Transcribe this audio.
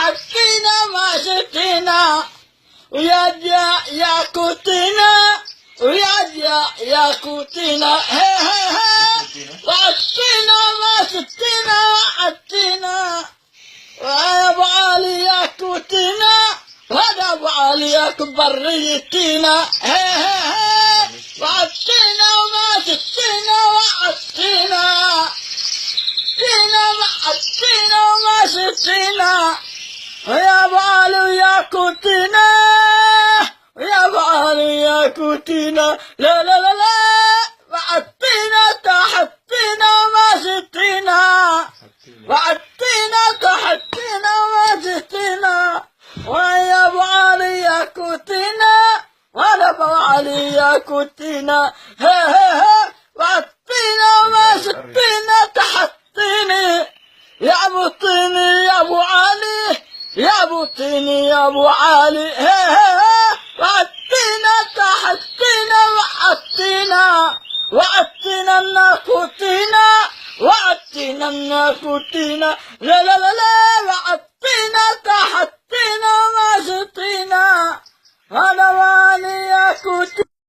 عدينا ما شتينا ويا كوتينا ويا كوتينا هي هي هي وعدينا ما شتينا وعدينا ويا ابو علي يا كوتينا وهذا ابو علي يا كبريتينا هي هي هي وعدينا وما شتينا وعدينا عدينا وما شتينا ويا ابو علي ويا كوتينا ويا ابو علي يا كوتينا لا لا لا لا وعدينا تحتينا وما شتينا وعدينا تحتينا وما شتينا ويا ابو علي يا كوتينا وانا ابو علي يا كوتينا هي هي هي وعدينا وما شتينا تحتيني يا ابو طيني يا ابو علي يا ابو طيني يا ابو علي هي هي هي وعدينا تحتينا وعدينا الناكوتينا وعدينا الناكوتينا لا لا لا لا وعدينا